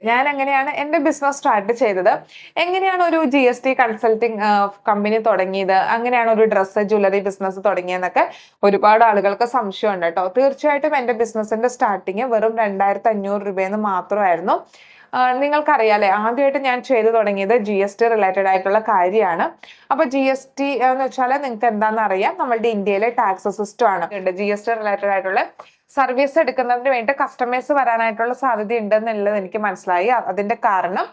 ഞാൻ എങ്ങനെയാണ് എൻ്റെ ബിസിനസ് സ്റ്റാർട്ട് ചെയ്തത്, എങ്ങനെയാണ് ഒരു GST കൺസൾട്ടിങ് കമ്പനി തുടങ്ങിയത്, അങ്ങനെയാണ് ഒരു ഡ്രസ്സ് ജ്വല്ലറി ബിസിനസ് തുടങ്ങിയെന്നൊക്കെ ഒരുപാട് ആളുകൾക്ക് സംശയമുണ്ട് കേട്ടോ. തീർച്ചയായിട്ടും എൻ്റെ ബിസിനസിന്റെ സ്റ്റാർട്ടിങ് വെറും 2500 രൂപയെന്ന് മാത്രമായിരുന്നു. നിങ്ങൾക്കറിയാലേ, ആദ്യമായിട്ട് ഞാൻ ചെയ്തു തുടങ്ങിയത് GST റിലേറ്റഡ് ആയിട്ടുള്ള കാര്യമാണ്. അപ്പൊ GST എന്ന് വെച്ചാൽ നിങ്ങൾക്ക് എന്താണെന്ന് അറിയാം, നമ്മളുടെ ഇന്ത്യയിലെ ടാക്സ് സിസ്റ്റം ആണ്. GST റിലേറ്റഡ് ആയിട്ടുള്ള സർവീസ് എടുക്കുന്നതിന് വേണ്ടി കസ്റ്റമേഴ്സ് വരാനായിട്ടുള്ള സാധ്യത ഉണ്ടെന്നുള്ളത് എനിക്ക് മനസ്സിലായി. അതിന്റെ കാരണം,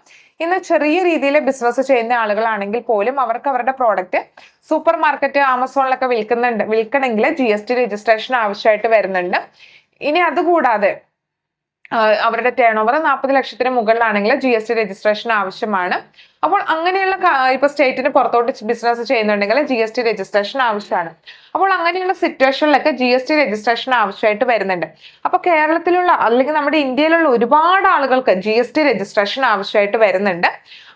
ഇന്ന് ചെറിയ രീതിയിൽ ബിസിനസ് ചെയ്യുന്ന ആളുകളാണെങ്കിൽ പോലും അവർക്ക് അവരുടെ പ്രോഡക്റ്റ് സൂപ്പർ മാർക്കറ്റ്, ആമസോണിലൊക്കെ വിൽക്കണമെങ്കിൽ GST രജിസ്ട്രേഷൻ ആവശ്യമായിട്ട് വരുന്നുണ്ട്. ഇനി അതുകൂടാതെ അവരുടെ ടേൺ ഓവർ 40 ലക്ഷത്തിന് മുകളിലാണെങ്കിൽ GST രജിസ്ട്രേഷൻ ആവശ്യമാണ്. അപ്പോൾ അങ്ങനെയുള്ള ഇപ്പൊ സ്റ്റേറ്റിന് പുറത്തോട്ട് ബിസിനസ് ചെയ്യുന്നുണ്ടെങ്കിൽ GST രജിസ്ട്രേഷൻ ആവശ്യമാണ്. അപ്പോൾ അങ്ങനെയുള്ള സിറ്റുവേഷനിലൊക്കെ GST രജിസ്ട്രേഷൻ ആവശ്യമായിട്ട് വരുന്നുണ്ട്. അപ്പൊ കേരളത്തിലുള്ള അല്ലെങ്കിൽ നമ്മുടെ ഇന്ത്യയിലുള്ള ഒരുപാട് ആളുകൾക്ക് GST രജിസ്ട്രേഷൻ ആവശ്യമായിട്ട് വരുന്നുണ്ട്.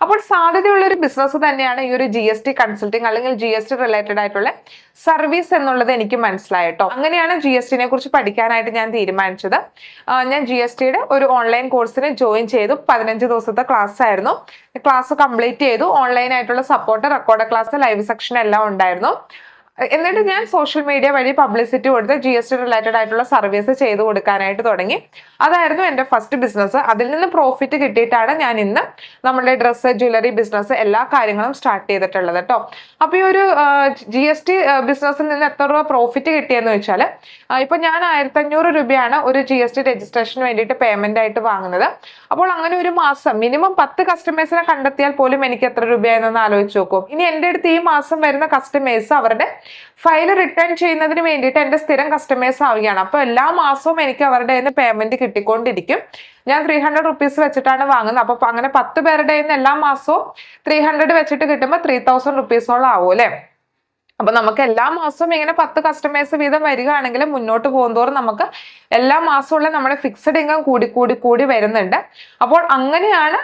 അപ്പോൾ സാധ്യതയുള്ള ഒരു ബിസിനസ് തന്നെയാണ് ഈ ഒരു GST കൺസൾട്ടിങ് അല്ലെങ്കിൽ GST റിലേറ്റഡ് ആയിട്ടുള്ള സർവീസ് എന്നുള്ളത് എനിക്ക് മനസ്സിലായിട്ടോ. അങ്ങനെയാണ് GSTനെ കുറിച്ച് പഠിക്കാനായിട്ട് ഞാൻ തീരുമാനിച്ചത്. ഞാൻ GSTയുടെ ഒരു ഓൺലൈൻ കോഴ്സിന് ജോയിൻ ചെയ്തു. 15 ദിവസത്തെ ക്ലാസ് ആയിരുന്നു. ക്ലാസ് കംപ്ലീറ്റ് ചെയ്തു. ഓൺലൈൻ ആയിട്ടുള്ള support, record class, live section എല്ലാം ഉണ്ടായിരുന്നു. എന്നിട്ട് ഞാൻ സോഷ്യൽ മീഡിയ വഴി പബ്ലിസിറ്റി കൊടുത്ത് GST റിലേറ്റഡ് ആയിട്ടുള്ള സർവീസ് ചെയ്തു കൊടുക്കാനായിട്ട് തുടങ്ങി. അതായിരുന്നു എൻ്റെ ഫസ്റ്റ് ബിസിനസ്. അതിൽ നിന്ന് പ്രോഫിറ്റ് കിട്ടിയിട്ടാണ് ഞാൻ ഇന്ന് നമ്മുടെ ഡ്രസ്സ്, ജ്വല്ലറി ബിസിനസ് എല്ലാ കാര്യങ്ങളും സ്റ്റാർട്ട് ചെയ്തിട്ടുള്ളത് കേട്ടോ. അപ്പൊ ഈ ഒരു GST ബിസിനസ്സിൽ നിന്ന് എത്ര രൂപ പ്രോഫിറ്റ് കിട്ടിയെന്ന് വെച്ചാൽ, ഇപ്പൊ ഞാൻ 1500 രൂപയാണ് ഒരു GST രജിസ്ട്രേഷന് വേണ്ടിയിട്ട് പേയ്മെന്റ് ആയിട്ട് വാങ്ങുന്നത്. അപ്പോൾ അങ്ങനെ ഒരു മാസം മിനിമം 10 കസ്റ്റമേഴ്സിനെ കണ്ടെത്തിയാൽ പോലും എനിക്ക് എത്ര രൂപയാണെന്ന് ആലോചിച്ച് നോക്കും. ഇനി എൻ്റെ അടുത്ത് ഈ മാസം വരുന്ന കസ്റ്റമേഴ്സ് അവരുടെ ഫയൽ റിട്ടേൺ ചെയ്യുന്നതിന് വേണ്ടിയിട്ട് എൻ്റെ സ്ഥിരം കസ്റ്റമേഴ്സ് ആവുകയാണ്. അപ്പൊ എല്ലാ മാസവും എനിക്ക് അവരുടെ കയ്യിൽ നിന്ന് പേയ്മെന്റ് കിട്ടിക്കൊണ്ടിരിക്കും. ഞാൻ 300 റുപ്പീസ് വെച്ചിട്ടാണ് വാങ്ങുന്നത്. അപ്പൊ അങ്ങനെ 10 പേരുടെ കയ്യിൽ നിന്ന് എല്ലാ മാസവും 300 വെച്ചിട്ട് കിട്ടുമ്പോൾ 3000 റുപ്പീസോളം ആവും അല്ലെ. അപ്പൊ നമുക്ക് എല്ലാ മാസവും ഇങ്ങനെ 10 കസ്റ്റമേഴ്സ് വീതം വരികയാണെങ്കിൽ മുന്നോട്ട് പോകുന്തോറും നമുക്ക് എല്ലാ മാസമുള്ള നമ്മുടെ ഫിക്സഡ് ഇൻകം കൂടി വരുന്നുണ്ട്. അപ്പോൾ അങ്ങനെയാണ്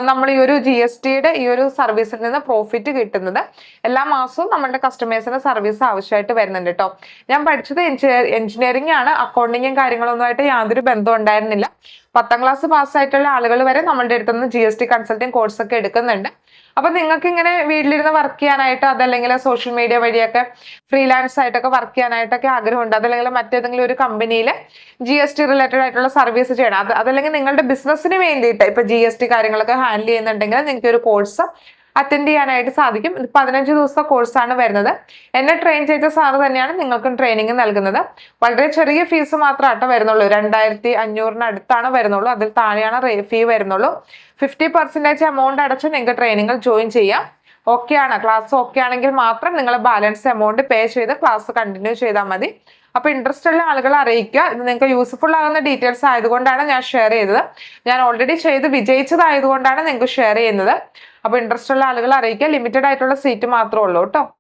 നമ്മൾ ഈ ഒരു GSTയുടെ ഈ ഒരു സർവീസിൽ നിന്ന് പ്രോഫിറ്റ് കിട്ടുന്നത്. എല്ലാ മാസവും നമ്മുടെ കസ്റ്റമേഴ്സിന് സർവീസ് ആവശ്യമായിട്ട് വരുന്നുണ്ട് കേട്ടോ. ഞാൻ പഠിച്ചത് എഞ്ചിനീയറിംഗ് ആണ്. അക്കൗണ്ടിങ്ങും കാര്യങ്ങളൊന്നും ആയിട്ട് യാതൊരു ബന്ധവും ഉണ്ടായിരുന്നില്ല. 10ാം ക്ലാസ് പാസ്സായിട്ടുള്ള ആളുകൾ വരെ നമ്മളുടെ അടുത്ത് നിന്ന് GST കൺസൾട്ടിങ് കോഴ്സ് ഒക്കെ എടുക്കുന്നുണ്ട്. അപ്പൊ നിങ്ങൾക്ക് ഇങ്ങനെ വീട്ടിലിരുന്ന് വർക്ക് ചെയ്യാനായിട്ട്, അതല്ലെങ്കിൽ സോഷ്യൽ മീഡിയ വഴിയൊക്കെ ഫ്രീലാൻസ് ആയിട്ടൊക്കെ വർക്ക് ചെയ്യാനായിട്ടൊക്കെ ആഗ്രഹമുണ്ട്, അതല്ലെങ്കിൽ മറ്റേതെങ്കിലും ഒരു കമ്പനിയിൽ GST റിലേറ്റഡ് ആയിട്ടുള്ള സർവീസ് ചെയ്യണം, അതല്ലെങ്കിൽ നിങ്ങളുടെ ബിസിനസ്സിന് വേണ്ടിയിട്ട് ഇപ്പൊ GST കാര്യങ്ങളൊക്കെ ഹാൻഡിൽ ചെയ്യുന്നുണ്ടെങ്കിൽ നിങ്ങൾക്ക് ഒരു കോഴ്സ് അറ്റൻഡ് ചെയ്യാനായിട്ട് സാധിക്കും. 15 ദിവസത്തെ കോഴ്സാണ് വരുന്നത്. എന്നെ ട്രെയിൻ ചെയ്ത സാറ് തന്നെയാണ് നിങ്ങൾക്കും ട്രെയിനിങ് നൽകുന്നത്. വളരെ ചെറിയ ഫീസ് മാത്രമാട്ടോ വരുന്നുള്ളൂ. 2500 അടുത്താണ് വരുന്നുള്ളൂ. അതിൽ താഴെയാണ് ഫീ വരുന്നുള്ളൂ. 50% എമൗണ്ട് അടച്ച് നിങ്ങൾക്ക് ട്രെയിനിങ്ങിൽ ജോയിൻ ചെയ്യാം. ഓക്കെ ആണ്, ക്ലാസ് ഓക്കെ ആണെങ്കിൽ മാത്രം നിങ്ങൾ ബാലൻസ് എമൗണ്ട് പേ ചെയ്ത് ക്ലാസ് കണ്ടിന്യൂ ചെയ്താൽ മതി. അപ്പൊ ഇൻട്രസ്റ്റ് ഉള്ള ആളുകളെ അറിയിക്കുക. ഇത് നിങ്ങൾക്ക് യൂസ്ഫുൾ ആകുന്ന ഡീറ്റെയിൽസ് ആയതുകൊണ്ടാണ് ഞാൻ ഷെയർ ചെയ്തത്. ഞാൻ ഓൾറെഡി ചെയ്ത് വിജയിച്ചതായതുകൊണ്ടാണ് നിങ്ങൾക്ക് ഷെയർ ചെയ്യുന്നത്. അപ്പൊ ഇൻട്രസ്റ്റ് ഉള്ള ആളുകളെ അറിയിക്കുക. ലിമിറ്റഡ് ആയിട്ടുള്ള സീറ്റ് മാത്രമേ ഉള്ളൂ കേട്ടോ.